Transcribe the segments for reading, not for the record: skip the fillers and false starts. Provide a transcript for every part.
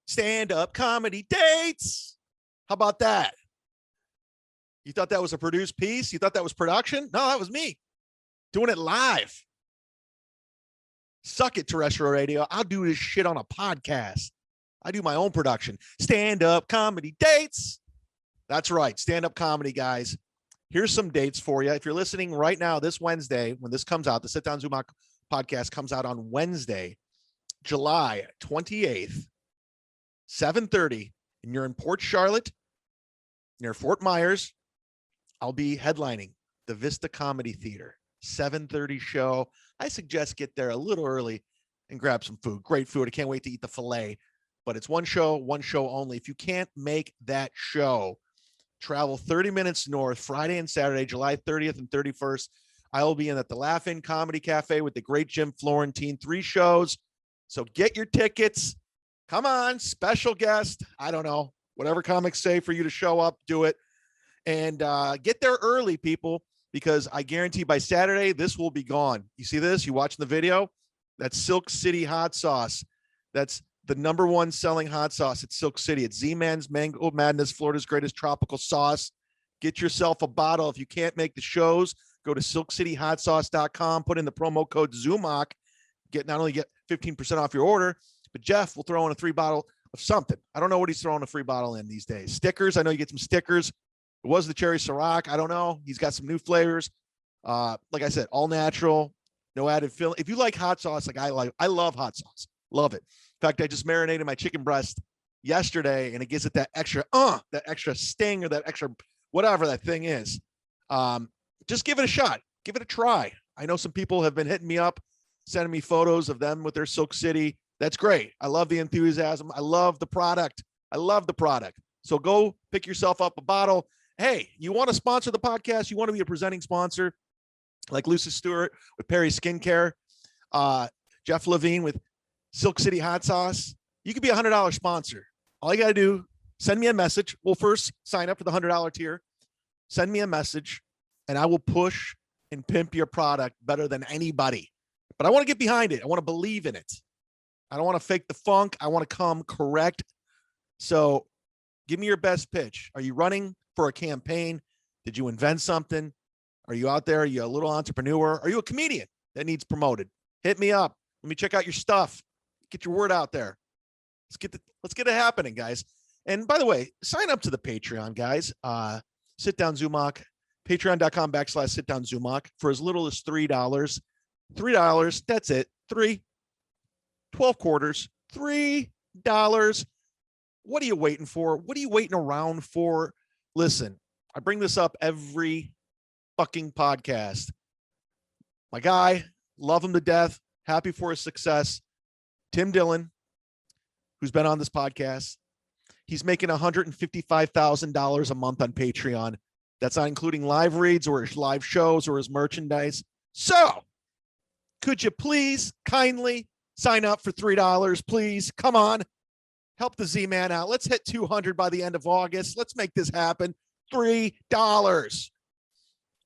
stand-up comedy dates. How about that? You thought that was a produced piece? You thought that was production? No, that was me doing it live. Suck it, terrestrial radio. I'll do this shit on a podcast. I do my own production. Stand-up comedy dates. That's right. Stand-up comedy, guys. Here's some dates for you. If you're listening right now, this Wednesday, when this comes out, the Sit Down Zoom podcast comes out on Wednesday, July 28th, 7:30, and you're in Port Charlotte, near Fort Myers. I'll be headlining the Vista Comedy Theater, 7:30 show. I suggest get there a little early and grab some food. Great food. I can't wait to eat the filet, but it's one show only. If you can't make that show, travel 30 minutes north, Friday and Saturday, July 30th and 31st. I will be in at the Laugh-In Comedy Cafe with the great Jim Florentine, 3 shows. So get your tickets. Come on, special guest. I don't know, whatever comics say for you to show up, do it. And get there early, people, because I guarantee by Saturday, this will be gone. You see this? You watching the video? That's Silk City hot sauce. That's the #1 selling hot sauce at Silk City. It's Z-Man's Mango Madness, Florida's greatest tropical sauce. Get yourself a bottle. If you can't make the shows, go to silkcityhotsauce.com, put in the promo code ZUMOC, not only get 15% off your order, but Jeff will throw in a 3 bottle of something. I don't know what he's throwing a free bottle in these days. Stickers. I know you get some stickers. It was the cherry Ciroc. I don't know. He's got some new flavors. Like I said, all natural, no added filling. If you like hot sauce, like I love hot sauce. Love it. In fact, I just marinated my chicken breast yesterday, and it gives it that extra sting, or that extra whatever that thing is. Just give it a shot. Give it a try. I know some people have been hitting me up, sending me photos of them with their Silk City. That's great. I love the enthusiasm. I love the product. So go pick yourself up a bottle. Hey, you want to sponsor the podcast? You want to be a presenting sponsor like Lucy Stewart with Perry Skincare, Jeff Levine with Silk City Hot Sauce? You could be a $100 sponsor. All you got to do, send me a message. We'll first sign up for the $100 tier. Send me a message, and I will push and pimp your product better than anybody. But I want to get behind it. I want to believe in it. I don't want to fake the funk. I want to come correct. So give me your best pitch. Are you running for a campaign? Did you invent something? Are you out there? Are you a little entrepreneur? Are you a comedian that needs promoted? Hit me up. Let me check out your stuff. Get your word out there. Let's get it happening, guys. And by the way, sign up to the Patreon, guys. Sit Down Zumach, patreon.com/Sit Down Zumach for as little as $3. $3. That's it. 12 quarters, $3. What are you waiting for? What are you waiting around for? Listen, I bring this up every fucking podcast. My guy, love him to death. Happy for his success. Tim Dillon, who's been on this podcast, he's making $155,000 a month on Patreon. That's not including live reads or his live shows or his merchandise. So could you please kindly sign up for $3, please? Come on. Help the Z-Man out. Let's hit 200 by the end of August. Let's make this happen. $3.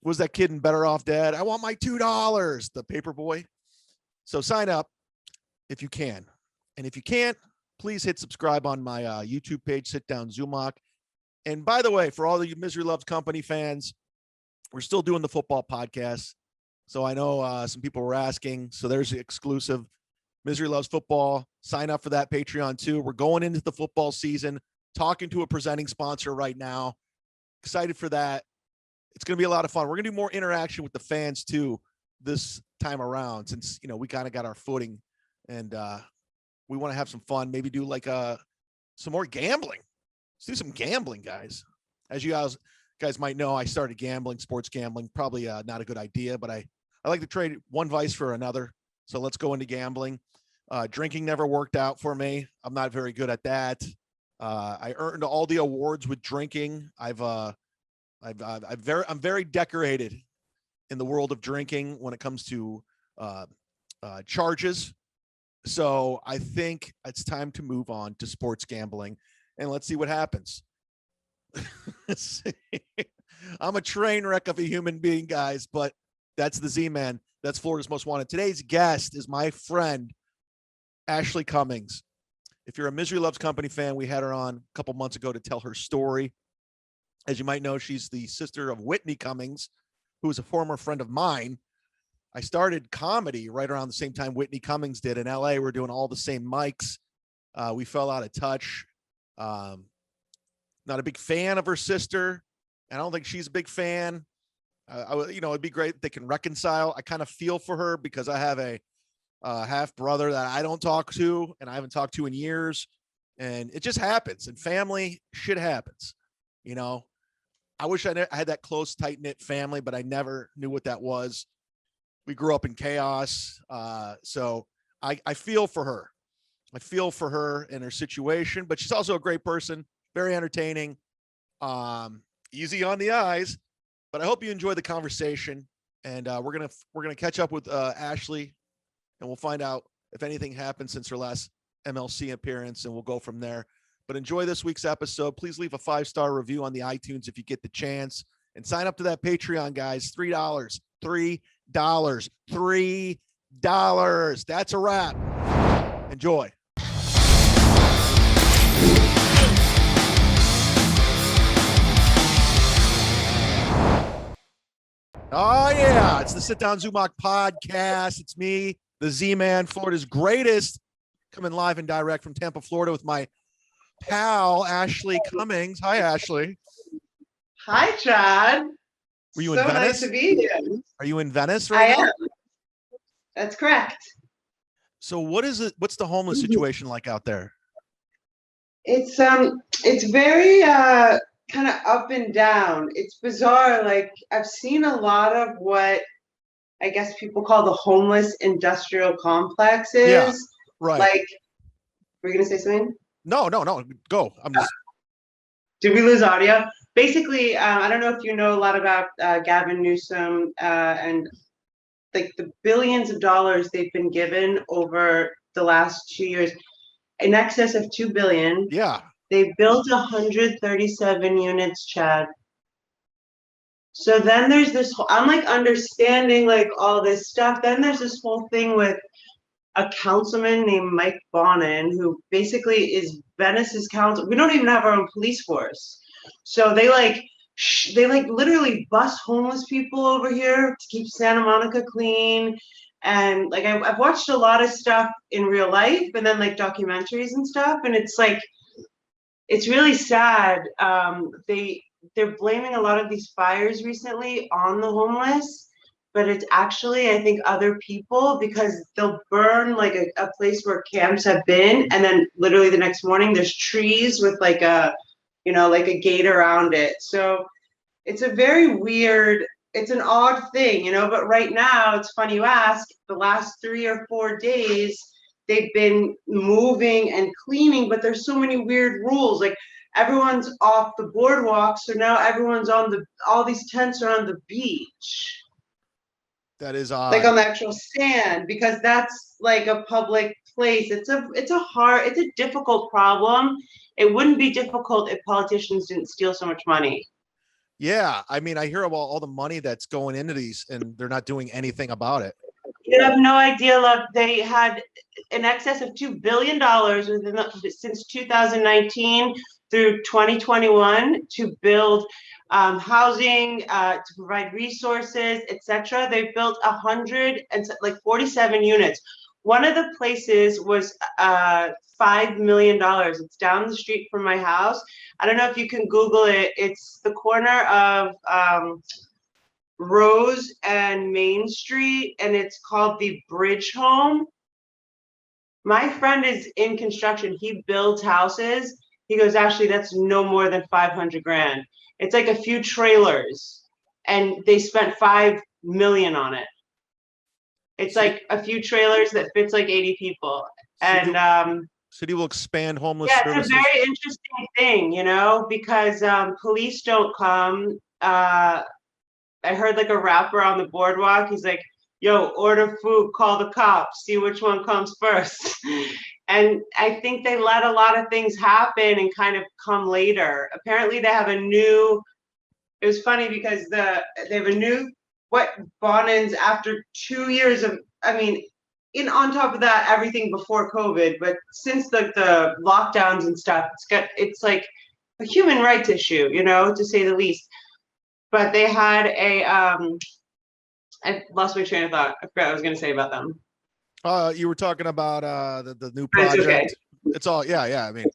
Was that kid in Better Off Dead? I want my $2, the paper boy. So sign up if you can. And if you can't, please hit subscribe on my YouTube page, Sit Down Zumach. And by the way, for all the Misery Loves Company fans, we're still doing the football podcast. So I know some people were asking. So there's the exclusive. Misery Loves Football. Sign up for that Patreon too. We're going into the football season, talking to a presenting sponsor right now. Excited for that. It's going to be a lot of fun. We're going to do more interaction with the fans too this time around, since, we kind of got our footing, and we want to have some fun. Maybe do like some more gambling. Let's do some gambling, guys. As you guys might know, I started gambling, sports gambling. Probably not a good idea, but I like to trade one vice for another. So let's go into gambling. Drinking never worked out for me. I'm not very good at that. I earned all the awards with drinking. I'm very decorated in the world of drinking when it comes to charges. So I think it's time to move on to sports gambling, and let's see what happens. I'm a train wreck of a human being, guys, but that's the Z-Man. That's Florida's Most Wanted. Today's guest is my friend, Ashley Cummings. If you're a Misery Loves Company fan, we had her on a couple months ago to tell her story. As you might know, she's the sister of Whitney Cummings, who was a former friend of mine. I started comedy right around the same time Whitney Cummings did in LA. We're doing all the same mics. We fell out of touch. Not a big fan of her sister. I don't think she's a big fan. It'd be great if they can reconcile. I kind of feel for her because I have a half brother that I don't talk to and I haven't talked to in years. And it just happens. And family shit happens. I wish I had that close, tight knit family, but I never knew what that was. We grew up in chaos. So I feel for her. I feel for her and her situation, but she's also a great person, very entertaining, easy on the eyes. But I hope you enjoy the conversation. And we're gonna catch up with Ashley, and we'll find out if anything happened since her last MLC appearance, and we'll go from there. But enjoy this week's episode. Please leave a 5-star review on the iTunes if you get the chance, and sign up to that Patreon, guys. $3, $3. That's a wrap. Enjoy. Oh, yeah. It's the Sit Down Zumach podcast. It's me, the Z-Man, Florida's greatest, coming live and direct from Tampa, Florida with my pal, Ashley Cummings. Hi, Ashley. Hi, Chad. Were you in Venice? Nice to be here. Are you in Venice right now? I am. That's correct. So what's the homeless situation like out there? It's very kind of up and down. It's bizarre. Like, I've seen a lot of what I guess people call the homeless industrial complexes. Yeah, right. Like, were you gonna say something? No. Go. I'm just. Did we lose audio? Basically, I don't know if you know a lot about Gavin Newsom and like the billions of dollars they've been given over the last 2 years, in excess of $2 billion. Yeah. They built 137 units, Chad. So then there's this whole, I'm like understanding like all this stuff. Then there's this whole thing with a councilman named Mike Bonin, who basically is Venice's council. We don't even have our own police force. So they literally bus homeless people over here to keep Santa Monica clean. And like, I've watched a lot of stuff in real life and then like documentaries and stuff. And it's like, it's really sad. They're blaming a lot of these fires recently on the homeless, but it's actually, I think, other people, because they'll burn like a place where camps have been, and then literally the next morning there's trees with like a gate around it. So it's a very weird, it's an odd thing, but right now, it's funny you ask, the last 3 or 4 days, they've been moving and cleaning, but there's so many weird rules. Like, everyone's off the boardwalk, so now everyone's all these tents are on the beach. That is odd. Like on the actual sand, because that's like a public place. It's a difficult problem. It wouldn't be difficult if politicians didn't steal so much money. Yeah, I mean, I hear about all the money that's going into these, and they're not doing anything about it. You have no idea, love. They had in excess of $2 billion since 2019 through 2021 to build housing, to provide resources, etc. They built 147 units. One of the places was $5 million. It's down the street from my house. I don't know if you can Google it. It's the corner of Rose and Main Street, and it's called the Bridge Home. My friend is in construction. He builds houses. He goes, Ashley, that's no more than 500 grand. It's like a few trailers, and they spent $5 million on it. It's like a few trailers that fits like 80 people. And city will expand homeless services. It's a very interesting thing, because police don't come. I heard like a rapper on the boardwalk. He's like, yo, order food, call the cops, see which one comes first. And I think they let a lot of things happen and kind of come later. Apparently they have it was funny because they have a new, what Bonin's after 2 years of, on top of that, everything before COVID, but since the lockdowns and stuff, it's like a human rights issue, to say the least. But they had I lost my train of thought. I forgot what I was going to say about them. You were talking about the new But it's project. okay. It's all yeah. I mean,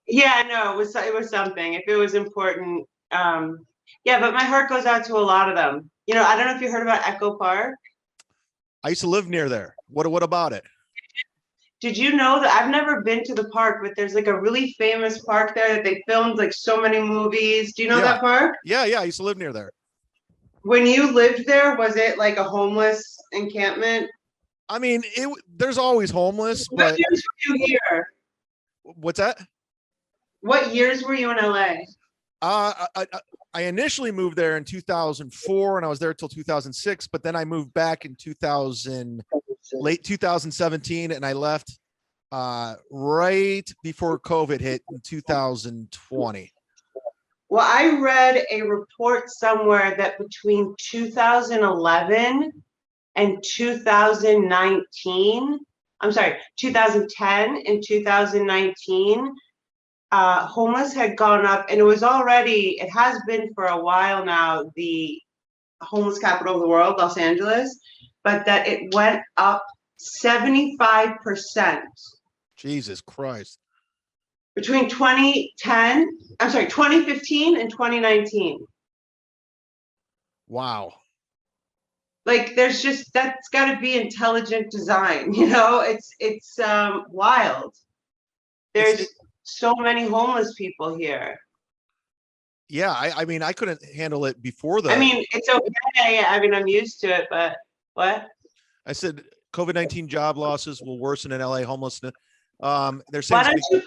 Yeah, no, it was something. If it was important, yeah. But my heart goes out to a lot of them. I don't know if you heard about Echo Park. I used to live near there. What about it? Did you know that I've never been to the park, but there's like a really famous park there that they filmed like so many movies. Do you know Yeah. that park? Yeah. I used to live near there. When you lived there, was it like a homeless encampment? I mean, there's always homeless, What but years were you here? what's that? What years were you in LA? I initially moved there in 2004 and I was there till 2006, but then I moved back in late 2017 and I left right before COVID hit in 2020. Well, I read a report somewhere that between 2011 and 2019, I'm sorry, 2010 and 2019, homeless had gone up, and it has been for a while now, the homeless capital of the world, Los Angeles, but that it went up 75%. Jesus Christ. Between 2015 and 2019. Wow. Like that's got to be intelligent design, it's wild. There's so many homeless people here. Yeah, I mean, I couldn't handle it before I mean, it's okay. I mean, I'm used to it, but what? I said COVID-19 job losses will worsen in LA homelessness. They're Why saying don't you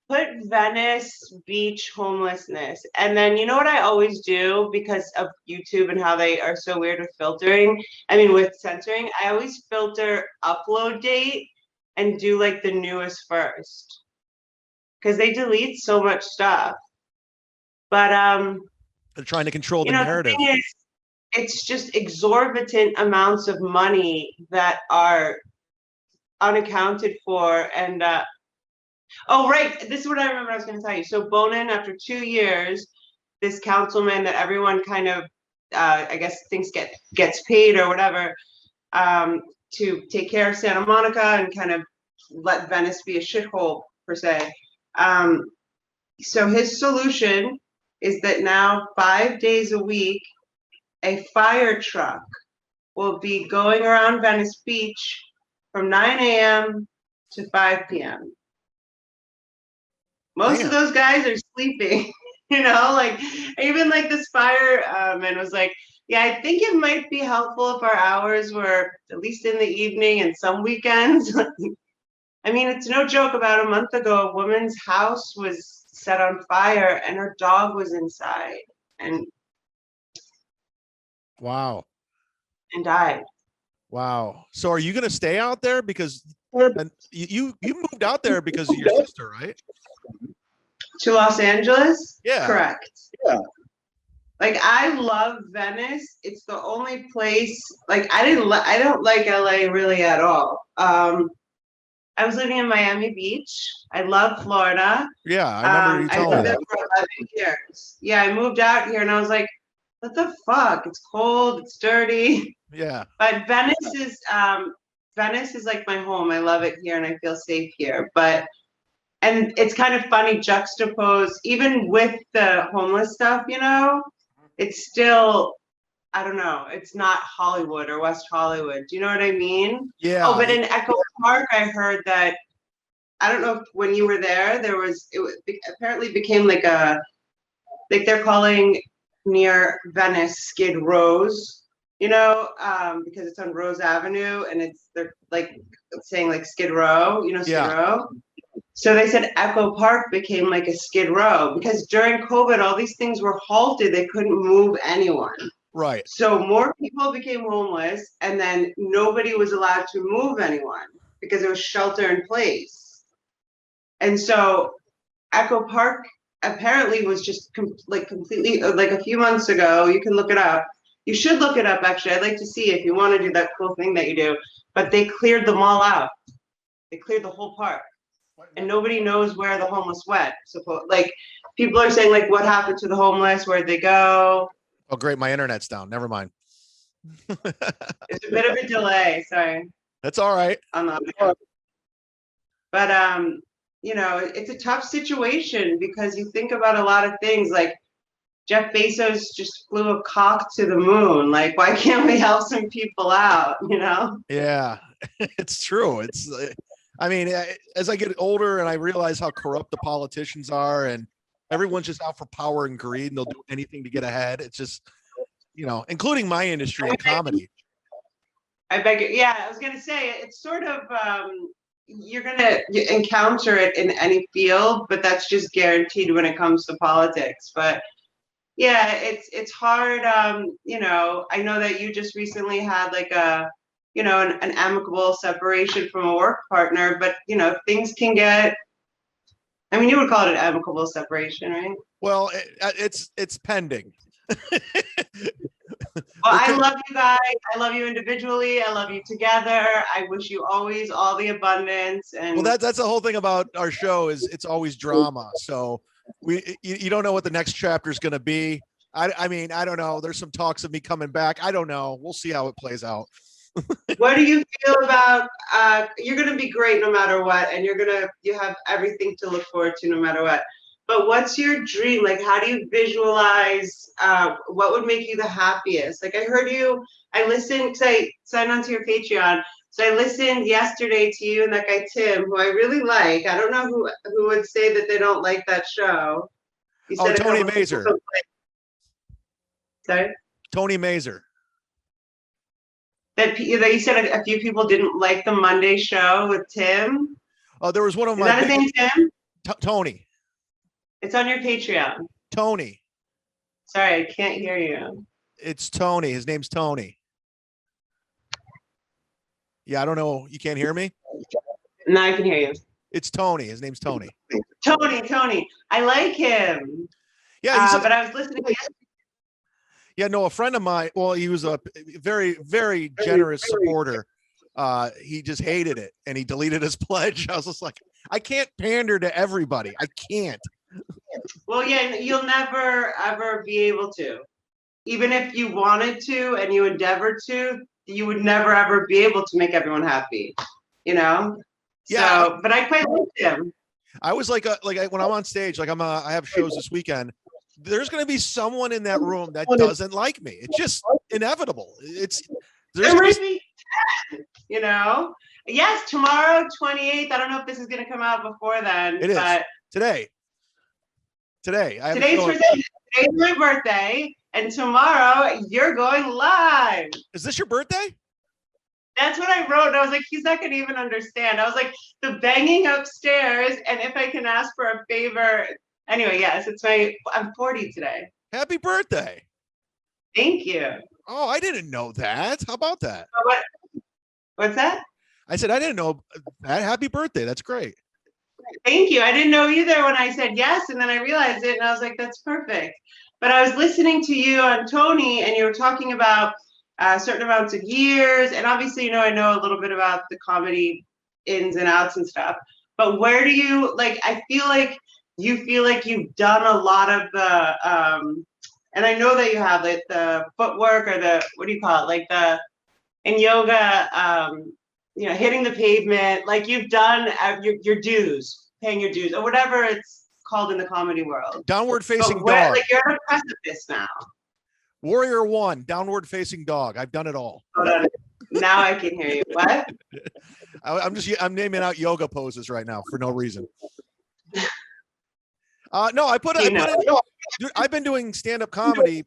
put Venice beach homelessness, and then you know what I always do because of YouTube and how they are so weird with filtering. I mean, with censoring, I always filter upload date and do like the newest first because they delete so much stuff. But they're trying to control the narrative. The thing is, it's just exorbitant amounts of money that are unaccounted for, and oh right, this is what I remember I was going to tell you. So Bonin, after 2 years, this councilman that everyone kind of I guess thinks gets paid or whatever, to take care of Santa Monica and kind of let Venice be a shithole per se. So his solution is that now 5 days a week, a fire truck will be going around Venice Beach from 9 a.m. to 5 p.m. Most of those guys are sleeping, like even like this fireman was like, yeah, I think it might be helpful if our hours were at least in the evening and some weekends. I mean, it's no joke. About a month ago, a woman's house was set on fire and her dog was inside and wow. And died. Wow. So are you going to stay out there because you moved out there because of your sister, right? To Los Angeles? Yeah. Correct. Yeah. Like I love Venice. It's the only place like I don't like LA really at all. I was living in Miami Beach. I love Florida. Yeah, I remember you telling me that. For 11 years. Yeah, I moved out here and I was like, what the fuck? It's cold, it's dirty. Yeah. But Venice is like my home. I love it here and I feel safe here. And it's kind of funny juxtaposed, even with the homeless stuff, it's still, I don't know, it's not Hollywood or West Hollywood. Do you know what I mean? Yeah. Oh, but in Echo Park, I heard that, I don't know if when you were there, apparently became like they're calling near Venice Skid Row's, because it's on Rose Avenue and they're like saying like Skid Row, Skid Row. So they said Echo Park became like a Skid Row because during COVID, all these things were halted. They couldn't move anyone. Right. So more people became homeless and then nobody was allowed to move anyone because it was shelter in place. And so Echo Park apparently was just completely, like a few months ago, you can look it up. You should look it up, actually. I'd like to see if you want to do that cool thing that you do. But they cleared them all out. They cleared the whole park. And nobody knows where the homeless went. Like, people are saying, like, what happened to the homeless? Where'd they go? Oh, great. My internet's down. Never mind. There's a bit of a delay. Sorry. That's all right. But, you know, it's a tough situation because you think about a lot of things. Like, Jeff Bezos just flew a cock to the moon. Like, why can't we help some people out, you know? Yeah, it's true. It's, I mean, as I get older and I realize how corrupt the politicians are and everyone's just out for power and greed and they'll do anything to get ahead. It's just, you know, including my industry and comedy. I beg you. Yeah, I was going to say, it's sort of, you're going to encounter it in any field, but that's just guaranteed when it comes to politics. But yeah, it's hard. You know, I know that you just recently had like you know, an amicable separation from a work partner, but you know, things can get, I mean, you would call it an amicable separation, right? Well, it's pending. Well, I love you guys. I love you individually. I love you together. I wish you always all the abundance. And well, that's the whole thing about our show is it's always drama. So you don't know what the next chapter is going to be. I mean, I don't know. There's some talks of me coming back. I don't know. We'll see how it plays out. What do you feel about, you're going to be great no matter what, and you have everything to look forward to no matter what. But what's your dream? Like, how do you visualize, what would make you the happiest? Like, I heard you, I listened, because I signed on to your Patreon. So I listened yesterday to you and that guy, Tim, who I really like. I don't know who would say that they don't like that show. You Oh, said Tony Mazer. Sorry? Tony Mazer. That you said a few people didn't like the Monday show with Tim. Oh, there was one of Is my. that his name, Tim? Tony. It's on your Patreon. Tony. Sorry, I can't hear you. It's Tony. His name's Tony. Yeah, I don't know. You can't hear me? No, I can hear you. It's Tony. His name's Tony. Tony. I like him. Yeah, but I was listening. Yeah, no, a friend of mine, well, he was a very, very generous supporter. He just hated it and he deleted his pledge. I was just like, I can't pander to everybody. I can't. Well, yeah, you'll never, ever be able to. Even if you wanted to and you endeavored to, you would never, ever be able to make everyone happy, you know? Yeah. So, but I quite liked him. I was like when I'm on stage, like I have shows this weekend. There's going to be someone in that room that doesn't like me. It's just inevitable. There might be 10, you know? Yes, tomorrow, 28th. I don't know if this is going to come out before then. It is. But Today. Today's my birthday, and tomorrow you're going live. Is this your birthday? That's what I wrote, and I was like, he's not going to even understand. I was like, the banging upstairs, and if I can ask for a favor. Anyway, yes, I'm 40 today. Happy birthday. Thank you. Oh, I didn't know that. How about that? What's that? I said, I didn't know that. Happy birthday. That's great. Thank you. I didn't know either when I said yes, and then I realized it, and I was like, that's perfect. But I was listening to you on Tony, and you were talking about certain amounts of years, and obviously, you know, I know a little bit about the comedy ins and outs and stuff. But where do you, like, I feel like you feel like you've done a lot of the, and I know that you have like the footwork or the, what do you call it? Like in yoga, you know, hitting the pavement, like you've done your dues, paying your dues or whatever it's called in the comedy world. Downward facing dog. Like you're at a precipice now. Warrior 1, downward facing dog. I've done it all. Hold on. Now I can hear you. What? I'm naming out yoga poses right now for no reason. No, dude, I've been doing stand-up comedy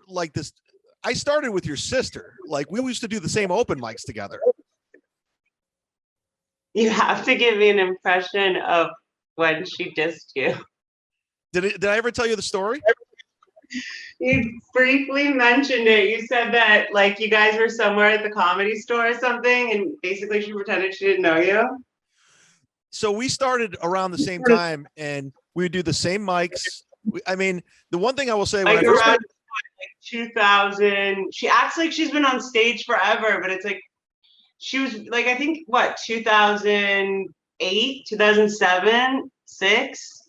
like this. I started with your sister. Like we used to do the same open mics together. You have to give me an impression of when she dissed you. Did I ever tell you the story? You briefly mentioned it. You said that like you guys were somewhere at the Comedy Store or something, and basically she pretended she didn't know you. So we started around the same time, and we would do the same mics. I mean, the one thing I will say, like around like 2000. She acts like she's been on stage forever, but it's like she was like, I think what, 2008, 2007, 6.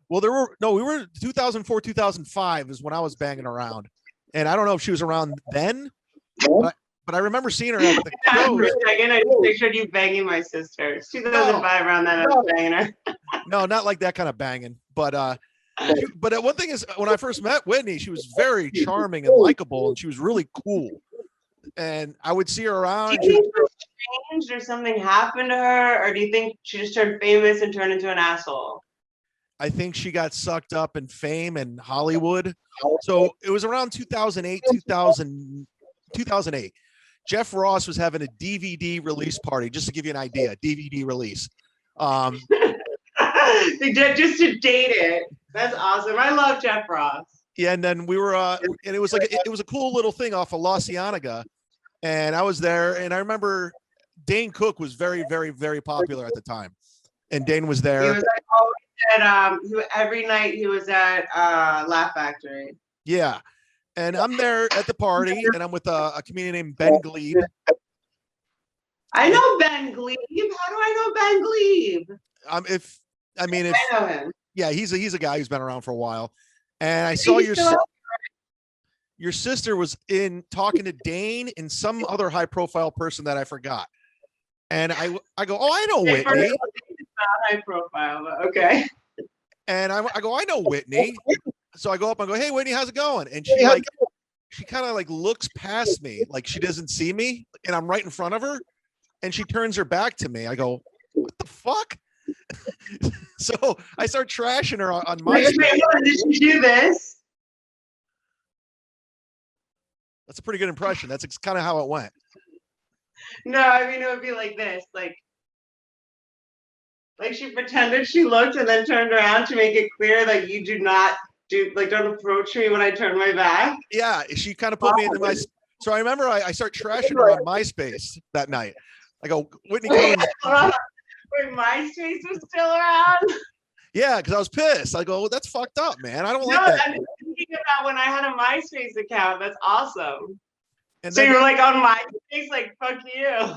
Well, we were 2004, 2005 is when I was banging around. And I don't know if she was around then, but I remember seeing her at the shows. For a second, I just pictured you banging my sister. It's 2005, around then I was banging her. No, not like that kind of banging. But one thing is, when I first met Whitney, she was very charming and likable, and she was really cool. And I would see her around. Do you think it was changed or something happened to her, or do you think she just turned famous and turned into an asshole? I think she got sucked up in fame and Hollywood. So it was around 2008. Jeff Ross was having a DVD release party, just to give you an idea, DVD release. Just to date it. That's awesome. I love Jeff Ross. Yeah, and then we were, and it was like it was a cool little thing off of La Cienega, and I was there, and I remember Dane Cook was very, very, very popular at the time, and Dane was there. He was like always at every night he was at Laugh Factory. Yeah, and I'm there at the party, and I'm with a comedian named Ben Glebe. I know Ben Glebe. How do I know Ben Glebe? I know him. Yeah, he's a guy who's been around for a while. And I saw your sister was in talking to Dane and some other high profile person that I forgot. And I go, oh, I know Whitney. It's not high profile, but okay. And I go, I know Whitney. So I go up and go, hey, Whitney, how's it going? And she kind of like looks past me, like she doesn't see me, and I'm right in front of her, and she turns her back to me. I go, what the fuck? So I start trashing her on MySpace. Did she do this? That's a pretty good impression. That's kind of how it went. No, I mean, it would be like this, like she pretended she looked and then turned around to make it clear that you do not don't approach me when I turn my back. Yeah, she kind of put me into my. So I remember I start trashing her on MySpace that night. I go, Whitney Cummings. Wait, MySpace was still around? Yeah, because I was pissed. I go, well, that's fucked up, man. I don't like that. I'm thinking about when I had a MySpace account. That's awesome. And so you're like on MySpace, like fuck you.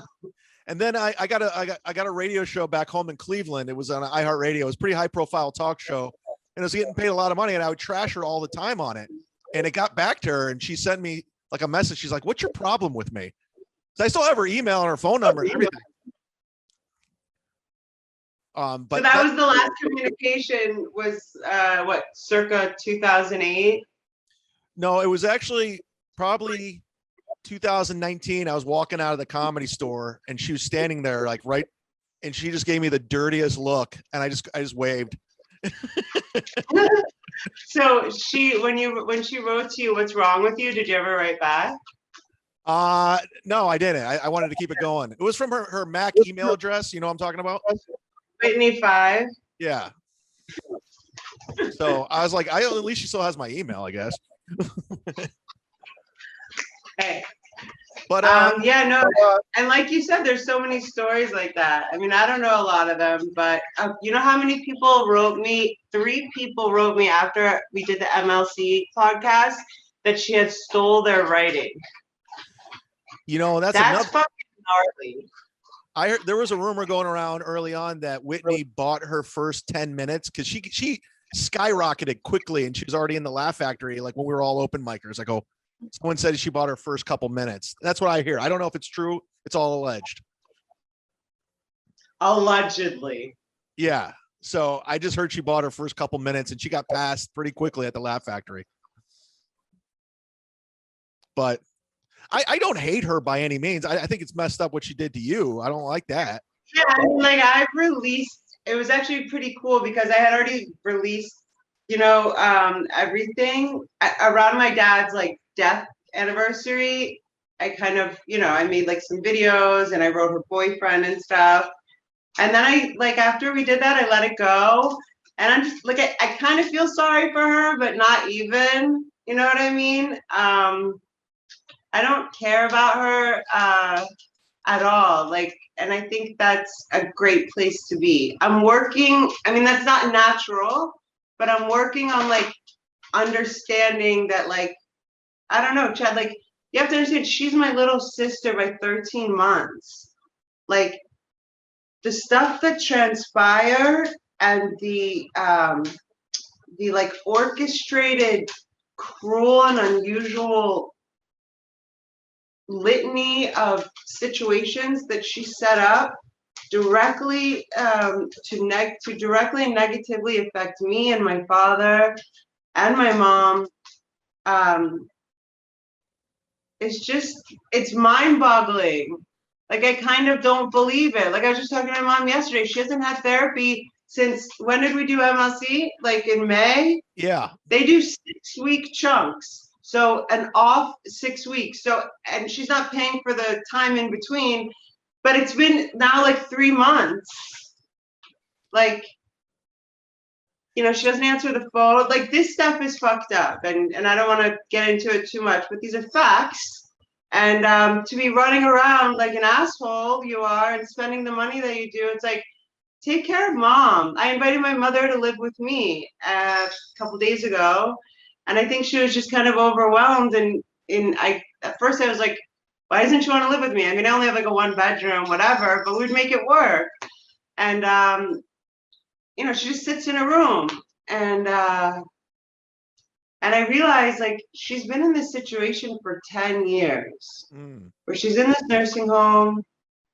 And then I got a radio show back home in Cleveland. It was on iHeartRadio. It was a pretty high profile talk show, and I was getting paid a lot of money, and I would trash her all the time on it. And it got back to her, and she sent me like a message. She's like, "What's your problem with me?" So I still have her email and her phone number and everything. But so that was the last communication was what, circa 2008? No, it was actually probably 2019. I was walking out of the Comedy Store and she was standing there like right, and she just gave me the dirtiest look, and I just waved. So when she wrote to you, "What's wrong with you?" Did you ever write back? No, I didn't. I wanted to keep it going. It was from her Mac email address. You know what I'm talking about? Whitney 5. Yeah. So I was like, at least she still has my email, I guess. Hey. But yeah, no, and like you said, there's so many stories like that. I mean, I don't know a lot of them, but you know how many people wrote me? 3 people wrote me after we did the MLC podcast that she had stole their writing. You know, that's fucking gnarly. I heard there was a rumor going around early on that Whitney bought her first 10 minutes because she skyrocketed quickly, and she was already in the Laugh Factory like when we were all open micers. I go, someone said she bought her first couple minutes. That's what I hear. I don't know if it's true. It's all alleged. Allegedly. Yeah. So I just heard she bought her first couple minutes, and she got passed pretty quickly at the Laugh Factory. But I don't hate her by any means. I think it's messed up what she did to you. I don't like that. Yeah, I mean, like I've released. It was actually pretty cool because I had already released, everything around my dad's like death anniversary. I kind of, I made like some videos and I wrote her boyfriend and stuff. And then after we did that, I let it go. And I'm just like, I kind of feel sorry for her, but not even, you know what I mean? I don't care about her at all. And I think that's a great place to be. I'm working, that's not natural, but I'm working on understanding that I don't know, Chad, like, you have to understand, she's my little sister by 13 months. Like, the stuff that transpired and the like orchestrated, cruel and unusual litany of situations that she set up directly to directly and negatively affect me and my father and my mom. It's mind-boggling. Like, I kind of don't believe it. Like, I was just talking to my mom yesterday. She hasn't had therapy since, when did we do MLC? Like in May? Yeah. They do 6-week chunks. So an off 6 weeks. So, and she's not paying for the time in between, but it's been now like 3 months. Like, you know, she doesn't answer the phone. Like, this stuff is fucked up, and I don't want to get into it too much, but these are facts. And to be running around like an asshole you are and spending the money that you do, it's like, take care of mom. I invited my mother to live with me a couple days ago, and I think she was just kind of overwhelmed. And at first I was like, why doesn't she want to live with me? I mean, I only have like a 1-bedroom, whatever, but we'd make it work. And you know, she just sits in a room, and I realized, like, she's been in this situation for 10 years, where she's in this nursing home,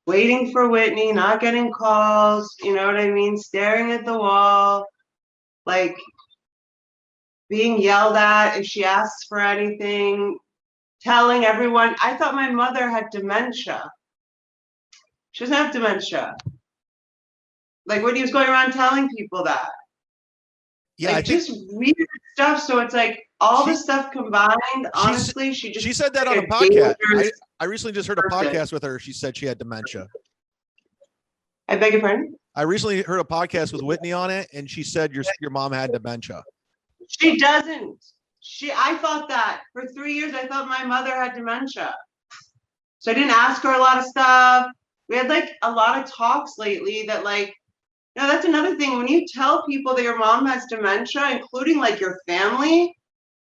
waiting for Whitney, not getting calls, you know what I mean? Staring at the wall, like, being yelled at if she asks for anything, telling everyone. I thought my mother had dementia. She doesn't have dementia. Like, Whitney was going around telling people that. Yeah, like, just weird stuff. So it's like all the stuff combined, honestly, she said that on a podcast. I recently just heard a podcast with her. She said she had dementia. I beg your pardon? I recently heard a podcast with Whitney on it, and she said your mom had dementia. She doesn't. I thought that for 3 years. I thought my mother had dementia. So I didn't ask her a lot of stuff. We had like a lot of talks lately that, like, no, that's another thing. When you tell people that your mom has dementia, including like your family,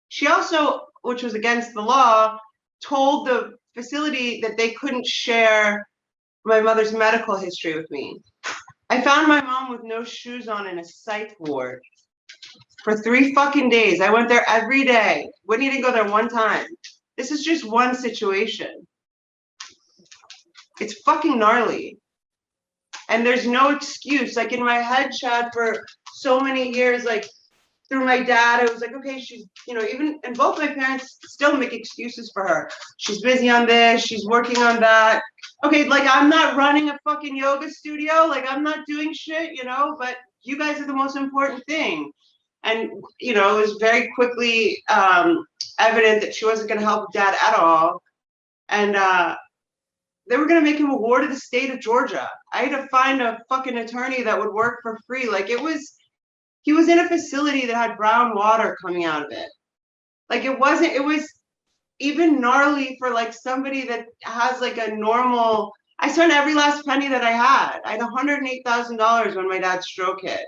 she also, which was against the law, told the facility that they couldn't share my mother's medical history with me. I found my mom with no shoes on in a psych ward for 3 fucking days. I went there every day. Whitney didn't go there one time. This is just one situation. It's fucking gnarly. And there's no excuse. Like, in my head, Chad, for so many years, like, through my dad, it was like, okay, she's, you know, even, and both my parents still make excuses for her. She's busy on this, she's working on that. Okay, like, I'm not running a fucking yoga studio, like, I'm not doing shit, you know, but you guys are the most important thing. And, you know, it was very quickly evident that she wasn't going to help dad at all. And they were going to make him a ward of the state of Georgia. I had to find a fucking attorney that would work for free. Like, he was in a facility that had brown water coming out of it. Like, it was even gnarly for like somebody that has like a normal. I spent every last penny that I had. I had $108,000 when my dad's stroke hit.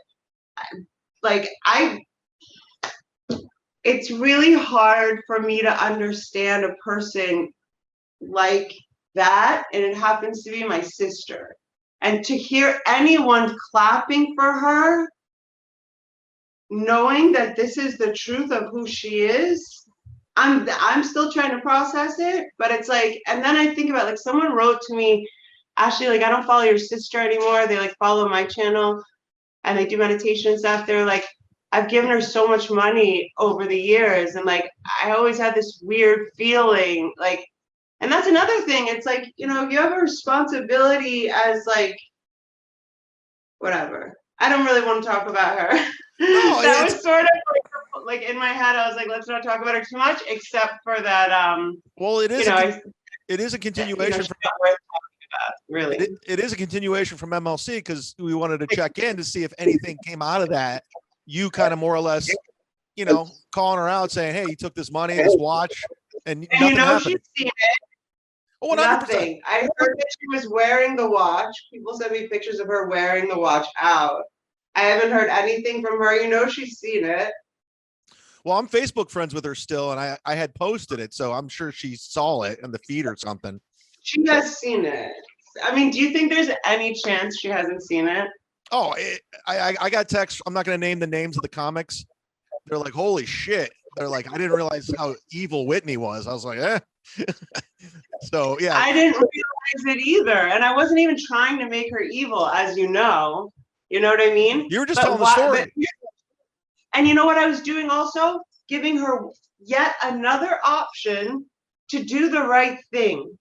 It's really hard for me to understand a person like that, and it happens to be my sister. And to hear anyone clapping for her, knowing that this is the truth of who she is, I'm still trying to process it. But it's like, and then I think about, like, someone wrote to me, Ashley, like, I don't follow your sister anymore. They like follow my channel and they do meditation and stuff. They're like, I've given her so much money over the years, and like, I always had this weird feeling, like, and that's another thing. It's like, you know, you have a responsibility as, like, whatever. I don't really want to talk about her. No, that was sort of like in my head, I was like, let's not talk about her too much, except for that. Well, it is. It is a continuation. You know, really, it is a continuation from MLC, because we wanted to check in to see if anything came out of that. You kind of more or less, you know, calling her out, saying, "Hey, you took this money, this watch, and nothing you know happened." She's seen it. 100%. Nothing. I heard that she was wearing the watch. People sent me pictures of her wearing the watch out. I haven't heard anything from her. You know, she's seen it. Well, I'm Facebook friends with her still, and I had posted it, so I'm sure she saw it in the feed or something. She has seen it. I mean, do you think there's any chance she hasn't seen it? Oh, I got texts. I'm not going to name the names of the comics. They're like, holy shit. They're like, I didn't realize how evil Whitney was. I was like, eh. So, yeah. I didn't realize it either. And I wasn't even trying to make her evil, as you know. You know what I mean? You were just telling the story. And you know what I was doing also? Giving her yet another option to do the right thing.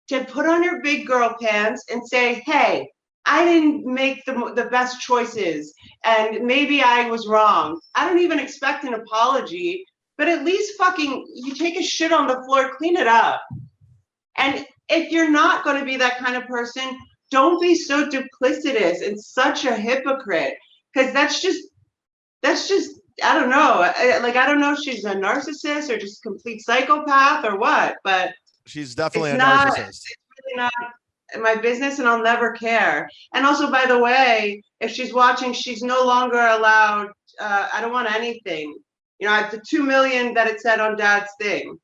To put on her big girl pants and say, hey, I didn't make the best choices and maybe I was wrong. I don't even expect an apology, but at least fucking you take a shit on the floor, clean it up. And if you're not going to be that kind of person, don't be so duplicitous and such a hypocrite, because that's just I don't know. I don't know if she's a narcissist or just complete psychopath or what, but she's definitely a narcissist. It's really not my business, and I'll never care. And also, by the way, if she's watching, she's no longer allowed. I don't want anything. You know, the 2 million that it said on Dad's thing.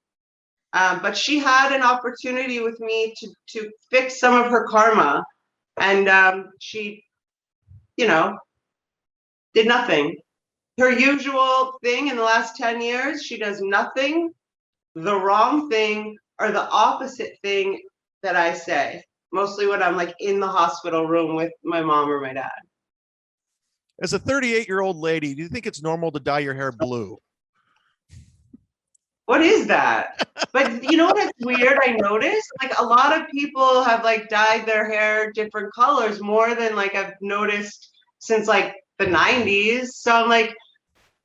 But she had an opportunity with me to fix some of her karma, and she, you know, did nothing. Her usual thing in the last 10 years, she does nothing, the wrong thing, or the opposite thing that I say. Mostly when I'm like in the hospital room with my mom or my dad. As a 38-year-old lady, do you think it's normal to dye your hair blue? What is that? But you know what's weird? I noticed like a lot of people have like dyed their hair different colors more than like I've noticed since like the 90s. So I'm like,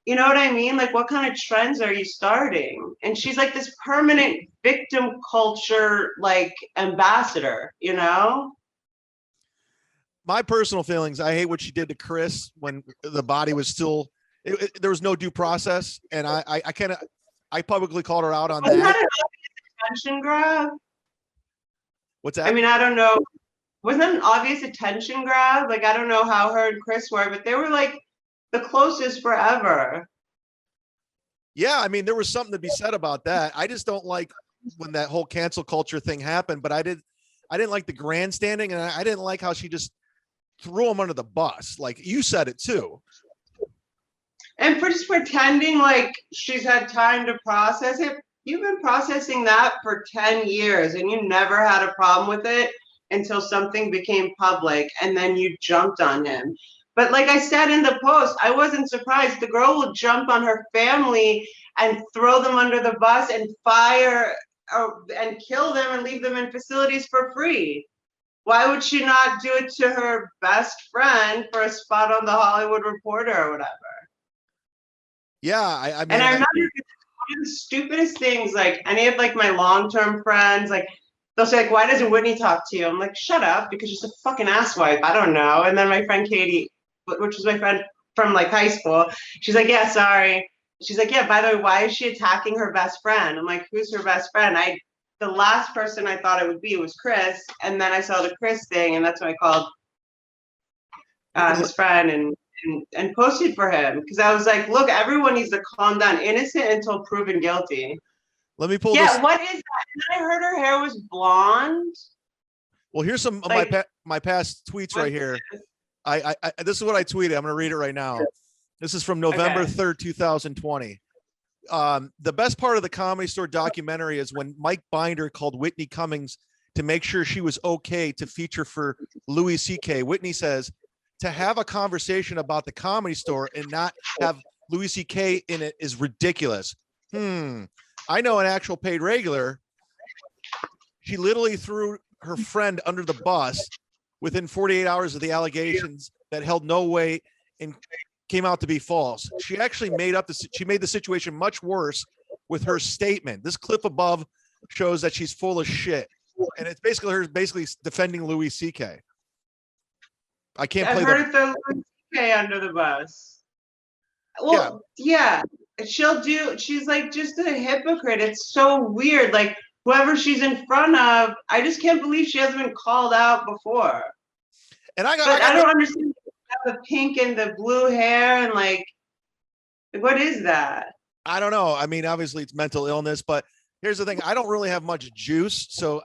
you know what I mean? Like, what kind of trends are you starting? And she's like this permanent victim culture, like ambassador, you know? My personal feelings, I hate what she did to Chris when the body was still, there was no due process. And I publicly called her out on Wasn't that. that an obvious attention grab? What's that? I mean, I don't know. Wasn't that an obvious attention grab? Like, I don't know how her and Chris were, but they were like the closest forever. Yeah, I mean, there was something to be said about that. I just don't like when that whole cancel culture thing happened, but I didn't like the grandstanding, and I didn't like how she just threw him under the bus. Like you said it too. And for just pretending like she's had time to process it. You've been processing that for 10 years and you never had a problem with it until something became public and then you jumped on him. But like I said in the post, I wasn't surprised. The girl will jump on her family and throw them under the bus and fire and kill them and leave them in facilities for free. Why would she not do it to her best friend for a spot on the Hollywood Reporter or whatever? Yeah, I mean, and I remember one of the stupidest things, like any of like my long-term friends, like they'll say, like, why doesn't Whitney talk to you? I'm like, shut up, because she's a fucking asswipe. I don't know. And then my friend Katie, which was my friend from like high school, she's like, yeah, sorry. She's like, yeah, by the way, why is she attacking her best friend? I'm like, who's her best friend? The last person I thought it would be was Chris, and then I saw the Chris thing, and that's when I called his friend and posted for him, because I was like, look, everyone needs to calm down. Innocent until proven guilty. Let me pull this. Yeah, what is that? And then I heard her hair was blonde. Well, here's some of my past tweets right here. I this is what I tweeted. I'm going to read it right now. This is from November 3rd, 2020. The best part of the Comedy Store documentary is when Mike Binder called Whitney Cummings to make sure she was okay to feature for Louis C.K. Whitney says, to have a conversation about the Comedy Store and not have Louis C.K. in it is ridiculous. I know an actual paid regular. She literally threw her friend under the bus within 48 hours of the allegations that held no weight and came out to be false. She actually made the situation much worse with her statement. This clip above shows that she's full of shit. And it's basically her defending Louis C.K. I can't play her throw Louis C.K. under the bus. Well, yeah. She's like just a hypocrite. It's so weird. Like whoever she's in front of, I just can't believe she hasn't been called out before. And I don't understand the pink and the blue hair and like what is that? I don't know. I mean, obviously it's mental illness, but here's the thing. I don't really have much juice. So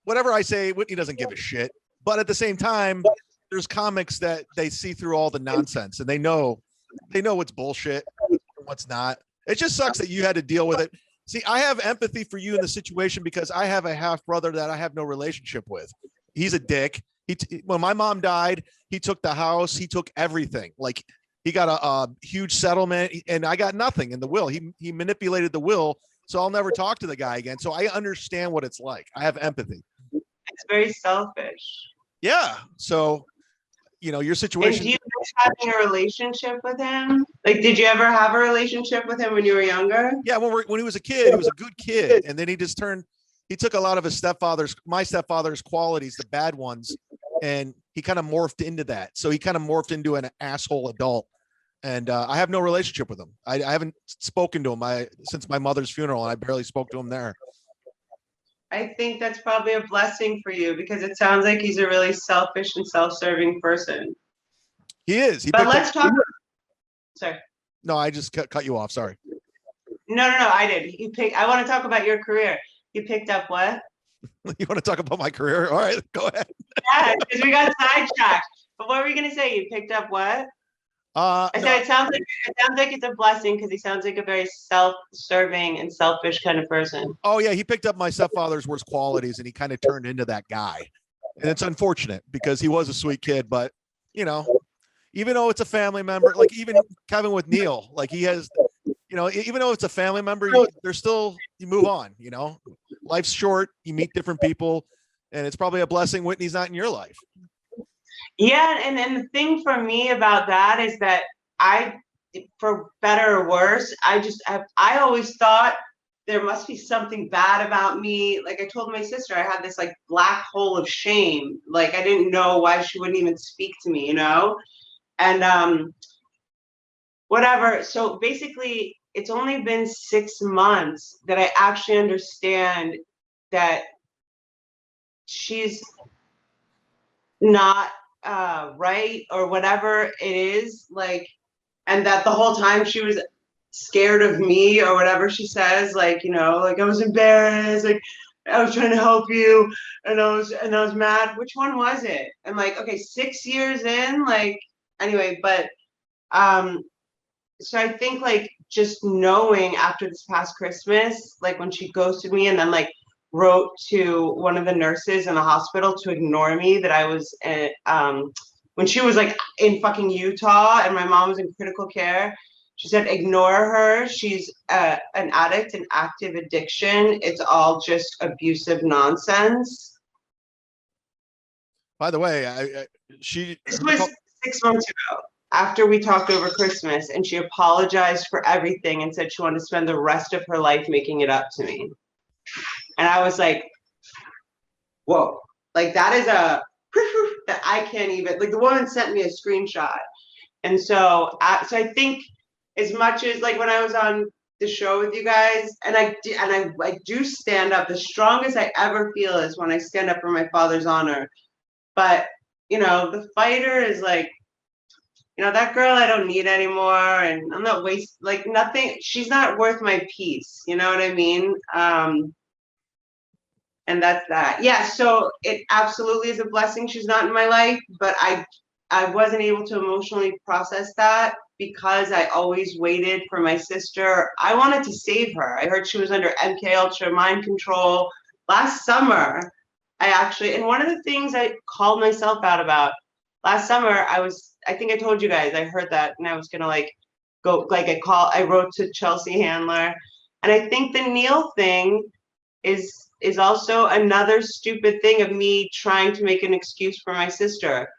whatever I say, Whitney doesn't give a shit. But at the same time, there's comics that they see through all the nonsense and they know what's bullshit and what's not. It just sucks that you had to deal with it. See, I have empathy for you in the situation because I have a half brother that I have no relationship with. He's a dick. When my mom died, he took the house, he took everything. Like he got a huge settlement and I got nothing in the will. He manipulated the will. So I'll never talk to the guy again. So I understand what it's like. I have empathy. It's very selfish. Yeah. So, your And situation. do you miss having a relationship with him? Like, did you ever have a relationship with him when you were younger? Yeah. When he was a kid, he was a good kid. And then he took a lot of my stepfather's qualities, the bad ones, and he kind of morphed into that. So he kind of morphed into an asshole adult. And I have no relationship with him. I haven't spoken to him since my mother's funeral, and I barely spoke to him there. I think that's probably a blessing for you because it sounds like he's a really selfish and self-serving person. He is. But let's talk. Sorry. No, I just cut you off. Sorry. No, I did. I want to talk about your career. You picked up what? You want to talk about my career? All right, go ahead. Yeah, because we got sidetracked. But what were you going to say? You picked up what? I said it sounds like it's a blessing because he sounds like a very self-serving and selfish kind of person. Oh yeah, he picked up my stepfather's worst qualities and he kind of turned into that guy. And it's unfortunate because he was a sweet kid, but even though it's a family member, like even Kevin with Neil, like he has, even though it's a family member, you move on, life's short, you meet different people, and it's probably a blessing Whitney's not in your life. Yeah, and the thing for me about that is that for better or worse, I always thought there must be something bad about me. Like I told my sister, I had this like black hole of shame. Like I didn't know why she wouldn't even speak to me, And whatever. So basically, it's only been 6 months that I actually understand that she's not right or whatever it is, like, and that the whole time she was scared of me or whatever she says, like, like I was embarrassed, like I was trying to help you and I was mad. Which one was it? I'm like, okay, 6 years in, like, anyway, but so I think like just knowing after this past Christmas, like when she ghosted me and then like wrote to one of the nurses in the hospital to ignore me, that I was when she was like in fucking Utah and my mom was in critical care, she said ignore her, she's an addict, an active addiction, it's all just abusive nonsense. By the way, this was 6 months ago after we talked over Christmas, and she apologized for everything and said she wanted to spend the rest of her life making it up to me. And I was like, whoa, like that is that I can't even, like the woman sent me a screenshot. And so I think as much as like when I was on the show with you guys, and I do stand up, the strongest I ever feel is when I stand up for my father's honor. But, the fighter is like, that girl I don't need anymore, and I'm not like nothing, she's not worth my peace, you know what I mean? And that's that. Yeah, so it absolutely is a blessing she's not in my life, but I wasn't able to emotionally process that because I always waited for my sister. I wanted to save her. I heard she was under MK Ultra mind control last summer. And one of the things I called myself out about last summer, I think I told you guys, I heard that and I was gonna like go, like I wrote to Chelsea Handler, and I think the Neil thing is also another stupid thing of me trying to make an excuse for my sister.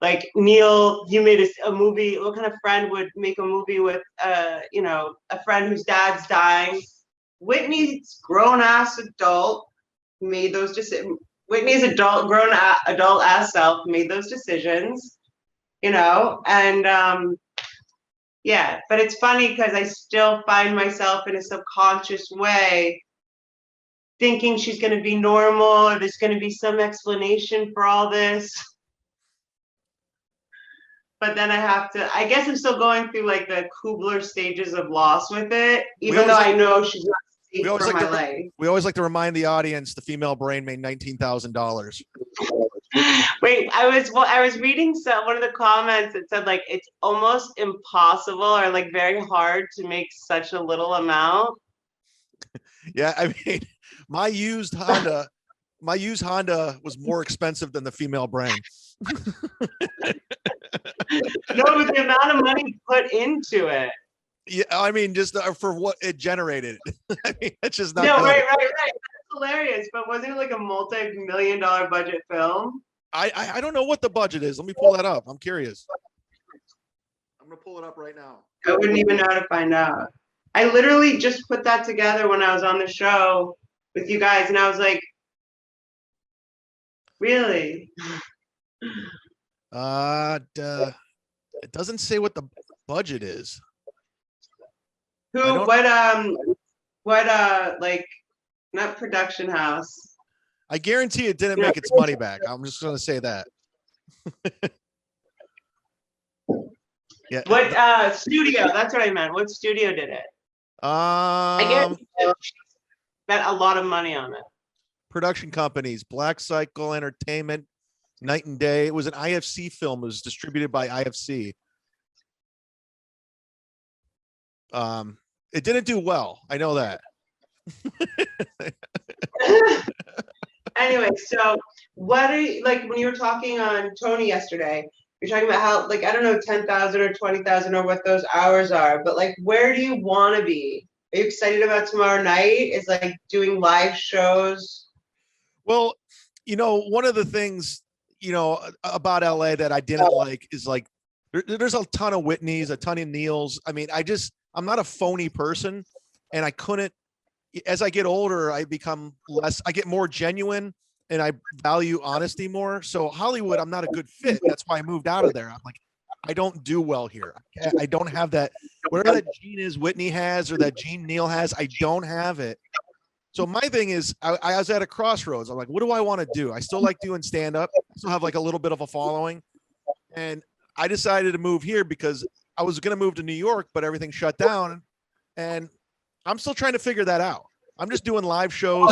Like, Neil, you made a movie. What kind of friend would make a movie with a friend whose dad's dying? Whitney's grown-ass adult made those decisions. Whitney's adult ass self made those decisions, and yeah, but it's funny because I still find myself in a subconscious way thinking she's going to be normal or there's going to be some explanation for all this. but then I guess I'm still going through like the Kubler stages of loss with it, even though always I know she's not we safe always for like my to life. we always like to remind the audience the female brain made $19,000. Wait, I was reading one of the comments that said like it's almost impossible or like very hard to make such a little amount. Yeah, I mean, my used Honda was more expensive than the female brain. No, with the amount of money put into it. Yeah, I mean, just for what it generated. I mean, it's just not No, good. right. That's hilarious. But wasn't it like a multi-million-dollar budget film? I don't know what the budget is. Let me pull that up. I'm curious. I'm gonna pull it up right now. I wouldn't even know how to find out. I literally just put that together when I was on the show with you guys, and I was like, really? It doesn't say what the budget is. Who? What? Like, not production house. I guarantee it didn't make its money back. I'm just gonna say that. Yeah. What studio? That's what I meant. What studio did it? I guarantee it spent a lot of money on it. Production companies: Black Cycle Entertainment, Night and Day. It was an IFC film. It was distributed by IFC. It didn't do well. I know that. Anyway, so what are you, like, when you were talking on Tony yesterday, you're talking about how, like, I don't know, 10,000 or 20,000 or what those hours are, but like, where do you want to be? Are you excited about tomorrow night? Is like doing live shows? Well, one of the things, about LA that I didn't like is like, there's a ton of Whitneys, a ton of Neils. I mean, I'm not a phony person, and I couldn't, as I get older, I get more genuine, and I value honesty more. So Hollywood, I'm not a good fit. That's why I moved out of there. I'm like, I don't do well here. I don't have that, whatever that gene is Whitney has, or that gene Neil has, I don't have it. So my thing is, I was at a crossroads. I'm like, what do I want to do? I still like doing stand-up. I still have like a little bit of a following. And I decided to move here because I was going to move to New York, but everything shut down. And I'm still trying to figure that out. I'm just doing live shows.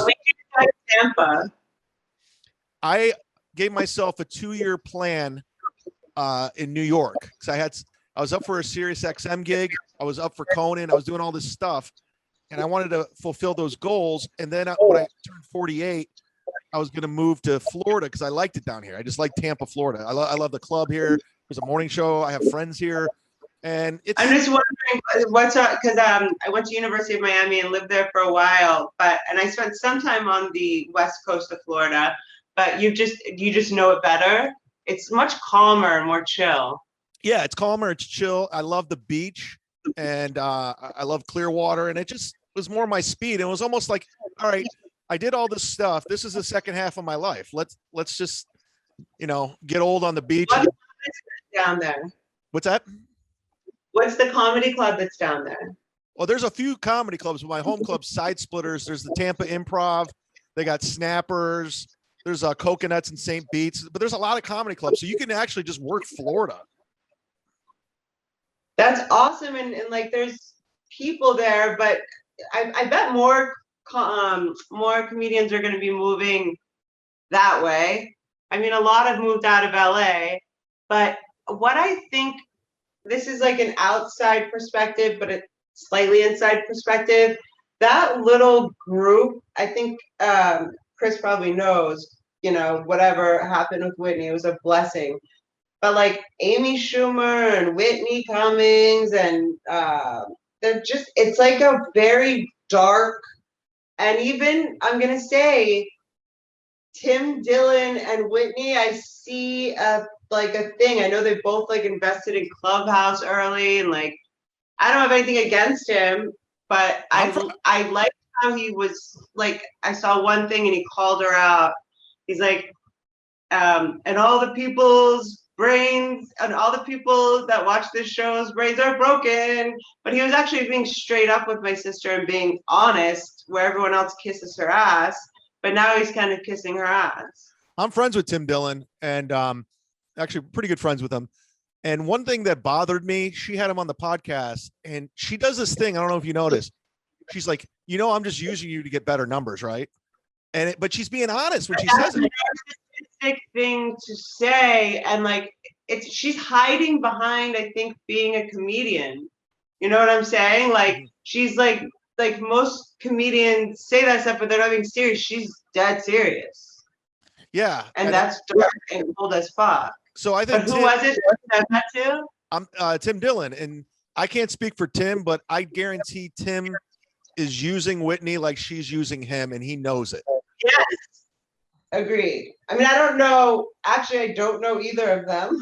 Tampa. I gave myself a 2-year plan in New York because I was up for a Sirius XM gig. I was up for Conan. I was doing all this stuff, and I wanted to fulfill those goals. And then when I turned 48, I was going to move to Florida because I liked it down here. I just like Tampa, Florida. I love the club here. There's a morning show. I have friends here. And I'm just wondering what's up, because I went to University of Miami and lived there for a while, and I spent some time on the west coast of Florida. But you just know it better. It's much calmer and more chill. Yeah, it's calmer. It's chill. I love the beach, and I love Clearwater, and it just was more my speed. It was almost like, all right, I did all this stuff. This is the second half of my life. Let's just get old on the beach. What's down there? What's that? What's the comedy club that's down there? Well, there's a few comedy clubs, but my home club, Side Splitters. There's the Tampa Improv. They got Snappers. There's Coconuts and St. Beats. But there's a lot of comedy clubs, so you can actually just work Florida. That's awesome, and like there's people there, but I bet more comedians are going to be moving that way. I mean, a lot have moved out of LA, but what I think, this is like an outside perspective, but a slightly inside perspective. That little group, I think Chris probably knows, whatever happened with Whitney, it was a blessing. But like Amy Schumer and Whitney Cummings, and it's like a very dark, and even I'm going to say Tim Dillon and Whitney, I see a thing. I know they both like invested in Clubhouse early, and like I don't have anything against him, but I liked how he was like, I saw one thing and he called her out. He's like, and all the people's brains and all the people that watch this show's brains are broken. But he was actually being straight up with my sister and being honest, where everyone else kisses her ass. But now he's kind of kissing her ass. I'm friends with Tim Dillon, and actually pretty good friends with him. And one thing that bothered me, she had him on the podcast, and she does this thing. I don't know if you noticed. She's like, I'm just using you to get better numbers, right? But she's being honest when she says it. Narcissistic thing to say, and like she's hiding behind, I think, being a comedian. You know what I'm saying? Like she's like most comedians say that stuff, but they're not being serious. She's dead serious. Yeah, and that's dark and cold as fuck. So I think. But who was it that said that too? I'm Tim Dillon, and I can't speak for Tim, but I guarantee Tim is using Whitney like she's using him, and he knows it. Yes. Agreed. I mean, I don't know. Actually, I don't know either of them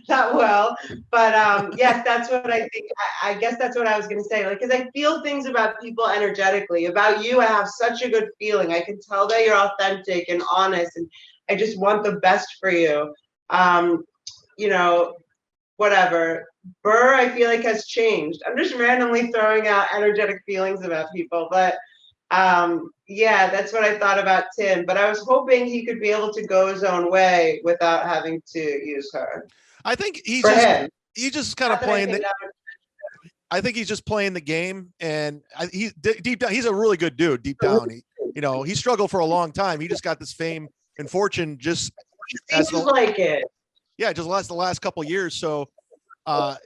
that well. But yes, that's what I think. I guess that's what I was going to say. Like, because I feel things about people energetically. About you, I have such a good feeling. I can tell that you're authentic and honest, and I just want the best for you. You know, whatever. Burr, I feel like, has changed. I'm just randomly throwing out energetic feelings about people, but yeah, that's what I thought about Tim. But I was hoping he could be able to go his own way without having to use her. I think he's just kind of playing the. I think he's just playing the game, and deep down, he's a really good dude. Deep down, he struggled for a long time. He just got this fame and fortune just as like it. Yeah, just the last couple of years. So, I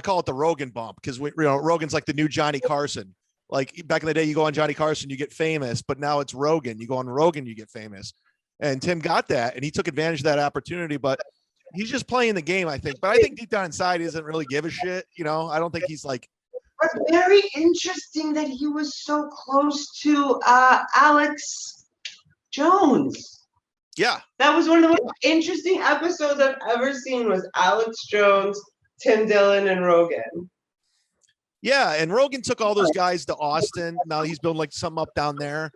call it the Rogan bump because Rogan's like the new Johnny Carson. Like back in the day, you go on Johnny Carson, you get famous, but now it's Rogan. You go on Rogan, you get famous. And Tim got that, and he took advantage of that opportunity. But he's just playing the game, I think. But I think deep down inside, he doesn't really give a shit. I don't think he's like. But very interesting that he was so close to Alex Jones. Yeah. That was one of the most interesting episodes I've ever seen was Alex Jones, Tim Dillon, and Rogan. Yeah, and Rogan took all those guys to Austin. Now he's building like something up down there.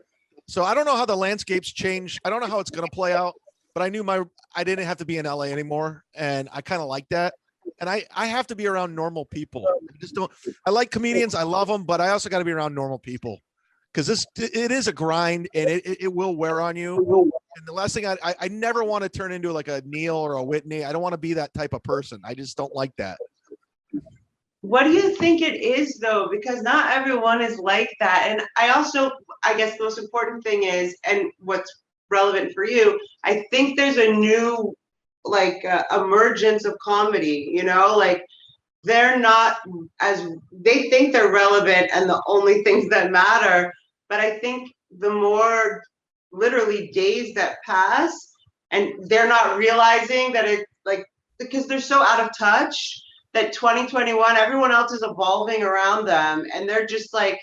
So I don't know how the landscape's changed. I don't know how it's going to play out, but I knew I didn't have to be in LA anymore, and I kind of like that. And I have to be around normal people. I like comedians. I love them, but I also got to be around normal people because it is a grind, and it will wear on you. And the last thing I never want to turn into like a Neil or a Whitney. I don't want to be that type of person. I just don't like that. What do you think it is, though? Because not everyone is like that. And I guess the most important thing is, and what's relevant for you, I think there's a new, emergence of comedy, like they're not they think they're relevant and the only things that matter. But I think the more literally days that pass and they're not realizing that because they're so out of touch, that 2021, everyone else is evolving around them, and they're just like,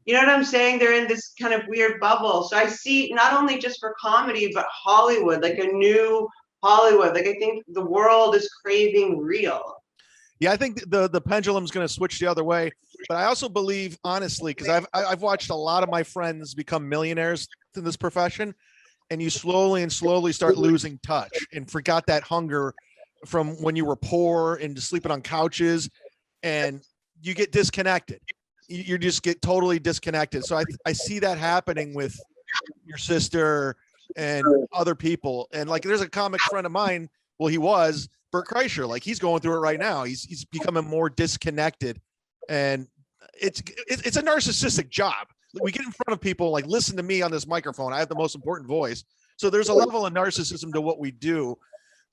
you know what I'm saying? They're in this kind of weird bubble. So I see not only just for comedy, but Hollywood, like a new Hollywood. Like I think the world is craving real. Yeah, I think the pendulum's going to switch the other way. But I also believe, honestly, because I've watched a lot of my friends become millionaires in this profession, and you slowly start losing touch and forgot that hunger from when you were poor and just sleeping on couches, and you get disconnected. You just get totally disconnected. So I see that happening with your sister and other people. And like, there's a comic friend of mine. Well, he was Bert Kreischer. Like he's going through it right now. He's becoming more disconnected, and it's a narcissistic job. We get in front of people, like, listen to me on this microphone. I have the most important voice. So there's a level of narcissism to what we do.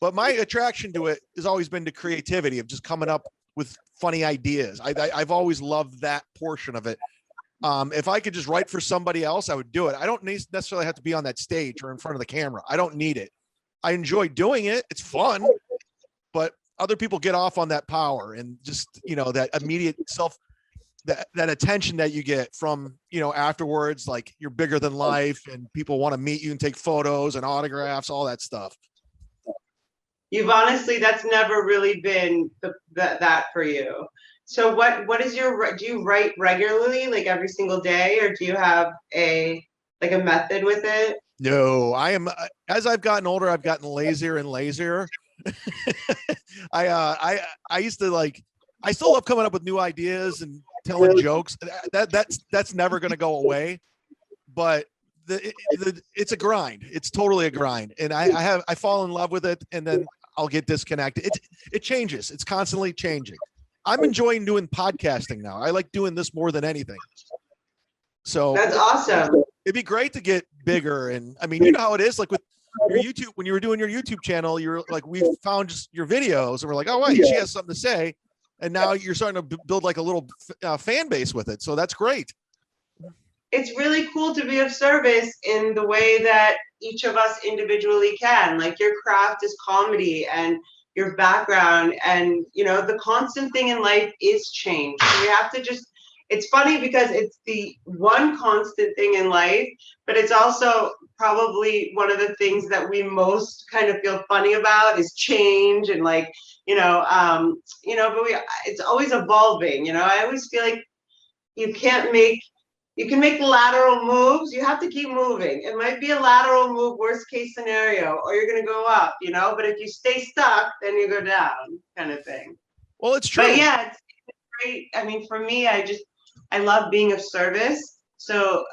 But my attraction to it has always been to creativity of just coming up with funny ideas. I've always loved that portion of it. If I could just write for somebody else, I would do it. I don't necessarily have to be on that stage or in front of the camera. I don't need it. I enjoy doing it. It's fun, but other people get off on that power and just, that immediate that attention that you get from, afterwards, like you're bigger than life and people want to meet you and take photos and autographs, all that stuff. You've honestly, that's never really been that for you. So what is do you write regularly, like every single day, or do you have a method with it? No, as I've gotten older, I've gotten lazier and lazier. I used to I still love coming up with new ideas and telling jokes. That's never going to go away, but it's a grind. It's totally a grind. And I fall in love with it. And then I'll get disconnected. It changes. It's constantly changing. I'm enjoying doing podcasting now. I like doing this more than anything. So That's awesome. it'd be great to get bigger. And I mean, you know how it is, like with your YouTube, when you were doing your YouTube channel, you're like, we found just your videos and we're like, oh, wait, she has something to say. And now you're starting to build like a little fan base with it. So that's great. It's really cool to be of service in the way that each of us individually can. Like your craft is comedy and your background, and the constant thing in life is change. So we have to just, it's funny because it's the one constant thing in life, but it's also probably one of the things that we most kind of feel funny about is change, and like, but it's always evolving. I always feel like you can make lateral moves. You have to keep moving. It might be a lateral move, worst case scenario, or you're going to go up, but if you stay stuck, then you go down, kind of thing. Well, it's true. But yeah, it's great. I mean, for me, I love being of service. So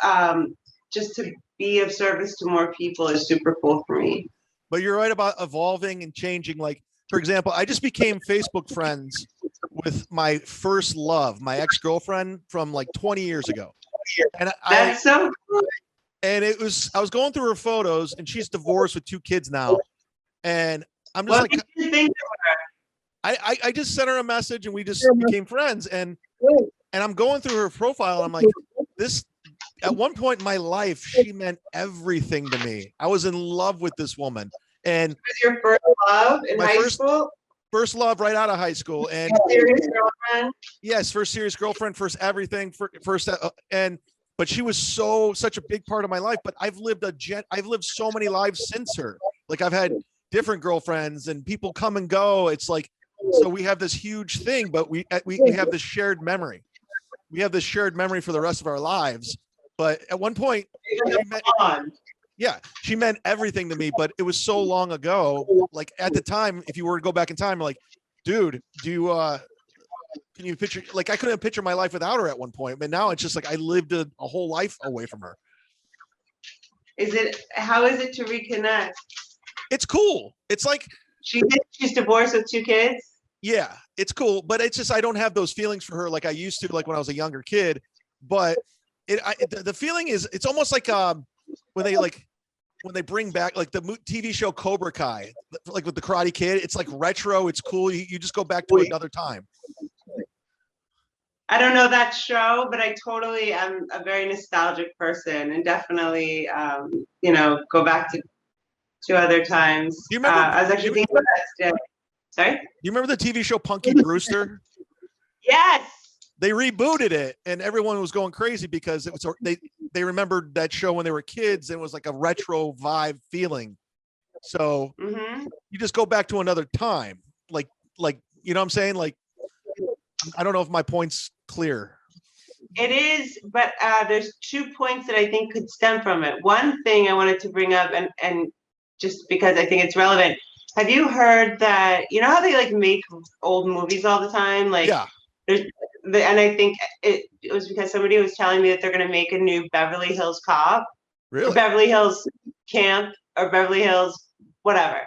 just to be of service to more people is super cool for me. But you're right about evolving and changing. Like, for example, I just became Facebook friends with my first love, my ex-girlfriend from like 20 years ago. And That's so cool. And I was going through her photos, and she's divorced with 2 kids now. And I'm just what did you think of her? I just sent her a message and we just became friends. And I'm going through her profile and I'm like, this, at one point in my life, she meant everything to me. I was in love with this woman. And it was your first love in high school? First love right out of high school. And serious girlfriend? Yes, first serious girlfriend, first everything, but she was such a big part of my life. But I've lived so many lives since her. Like I've had different girlfriends and people come and go. It's like, so we have this huge thing, but we have this shared memory. We have this shared memory for the rest of our lives. But at one point, she meant everything to me, but it was so long ago. Like at the time, if you were to go back in time, like, dude, can you picture, like, I couldn't picture my life without her at one point, but now it's just like I lived a whole life away from her. How is it to reconnect? It's cool. It's like she's divorced with 2 kids. Yeah, it's cool, but it's just I don't have those feelings for her like I used to, like when I was a younger kid. But the feeling is, it's almost like when they bring back like the TV show Cobra Kai, like with the Karate Kid. It's like retro. It's cool. You just go back to another time. I don't know that show, but I totally am a very nostalgic person, and definitely go back to other times. Do you remember? I was actually thinking about that today. Sorry? Do you remember the TV show Punky Brewster? Yes. They rebooted it, and everyone was going crazy because it was they remembered that show when they were kids, and it was like a retro vibe feeling. So you just go back to another time, like you know what I'm saying? Like, I don't know if my point's clear. It is, but there's 2 points that I think could stem from it. One thing I wanted to bring up, and just because I think it's relevant. Have you heard that, how they like make old movies all the time? Like, yeah. And I think it was because somebody was telling me that they're going to make a new Beverly Hills Cop. Really? Or Beverly Hills Camp, or Beverly Hills, whatever.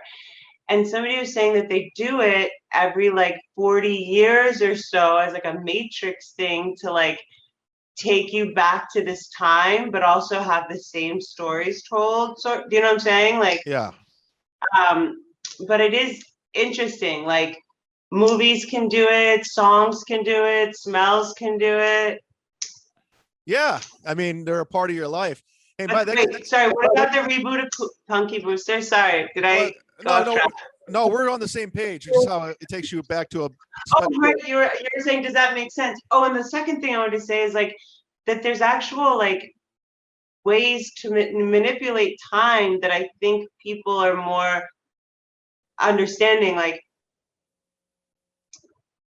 And somebody was saying that they do it every like 40 years or so as like a Matrix thing to like take you back to this time, but also have the same stories told. So, do you know what I'm saying? Like, yeah. But it is interesting. Like, movies can do it, songs can do it, smells can do it. Yeah, I mean, they're a part of your life. And sorry, what about the reboot of Punky Brewster? Sorry, did I go off track? No, we're on the same page, which is how it takes you back to a. Oh, right. You're saying, does that make sense? Oh, and the second thing I wanted to say is like that there's actual like ways to manipulate time that I think people are more understanding, like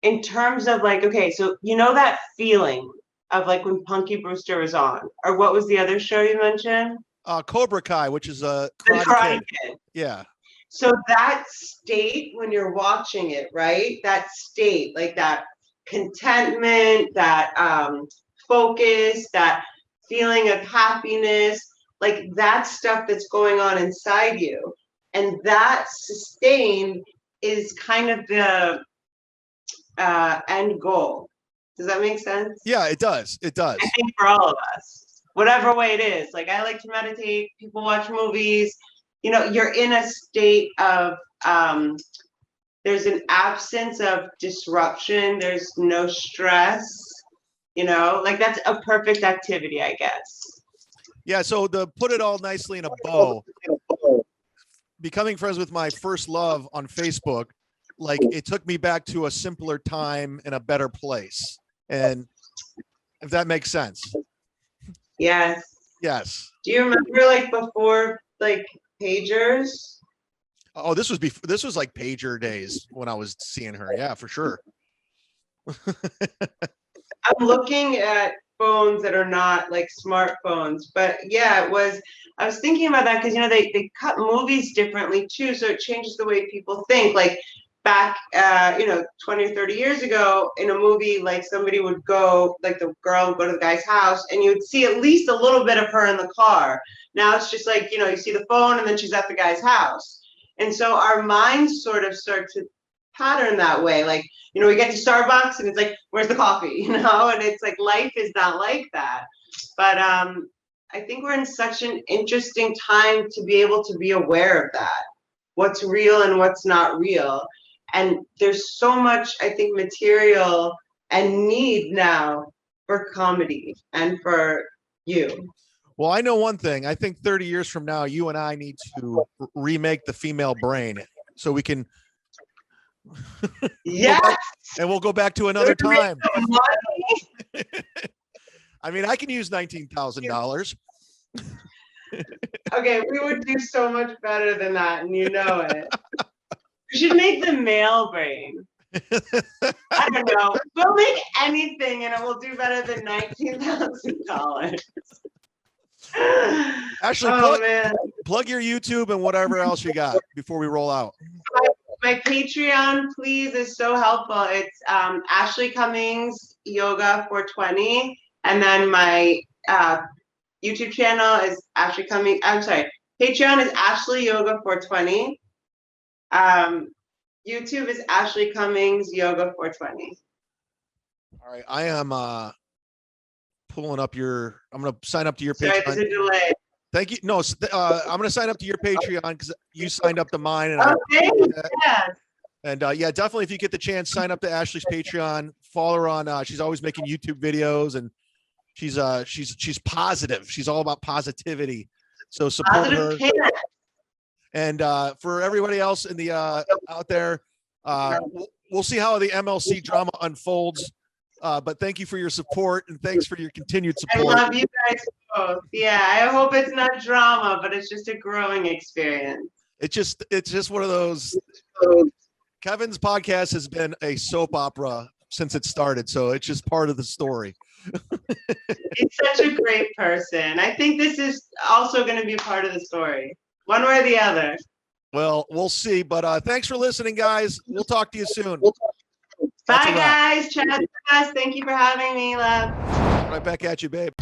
in terms of like, okay, so that feeling of like when Punky Brewster was on, or what was the other show you mentioned? Cobra Kai, which is a Karate Kid. Yeah. So that state when you're watching it, right? That state, like that contentment, that focus, that feeling of happiness, like that stuff that's going on inside you. And that sustained is kind of the end goal. Does that make sense? Yeah, it does. It does. I think for all of us, whatever way it is. Like, I like to meditate, people watch movies, you know, you're in a state of, there's an absence of disruption, there's no stress, you know, like that's a perfect activity, I guess. Yeah. So to put it all nicely in a bow, becoming friends with my first love on Facebook, like it took me back to a simpler time and a better place. And if that makes sense. Yes. Yes. Do you remember like before like pagers? Oh, this was like pager days when I was seeing her. Yeah, for sure. I'm looking at phones that are not like smartphones, but yeah, I was thinking about that because, you know, they cut movies differently too, so it changes the way people think. Like back, you know, 20 or 30 years ago in a movie, like somebody would go, like the girl would go to the guy's house and you would see at least a little bit of her in the car. Now it's just like, you know, you see the phone and then she's at the guy's house. And so our minds sort of start to pattern that way. Like, you know, we get to Starbucks and it's like, where's the coffee? You know, and it's like life is not like that. But I think we're in such an interesting time to be able to be aware of that. What's real and what's not real. And there's so much, I think, material and need now for comedy and for you. Well, I know one thing. I think 30 years from now, you and I need to remake the female brain so we can. Yes. And we'll go back to another time. I mean, I can use $19,000. Okay, we would do so much better than that, and you know it. We should make the male brain. I don't know. We'll make anything, and it will do better than $19,000. Actually, plug your YouTube and whatever else you got before we roll out. My Patreon, please, is so helpful. It's Ashley Cummings Yoga 420, and then my YouTube channel is Ashley Cummings. I'm sorry, Patreon is Ashley Yoga 420. YouTube is Ashley Cummings Yoga 420. All right, I am pulling up your. I'm going to sign up to your Patreon. Sorry, there's a delay. Thank you. No, I'm going to sign up to your Patreon because you signed up to mine. And okay. Yes. And yeah, definitely, if you get the chance, sign up to Ashley's Patreon. Follow her on. She's always making YouTube videos, and she's positive. She's all about positivity. So support her. And for everybody else in the out there, we'll see how the MLC drama unfolds. But thank you for your support, and thanks for your continued support. I love you guys both. Yeah, I hope it's not drama, but it's just a growing experience. It's just one of those. Kevin's podcast has been a soap opera since it started, so it's just part of the story. He's such a great person. I think this is also going to be part of the story, one way or the other. Well, we'll see. But thanks for listening, guys. We'll talk to you soon. Bye, guys. Chat with us. Thank you for having me, love. Right back at you, babe.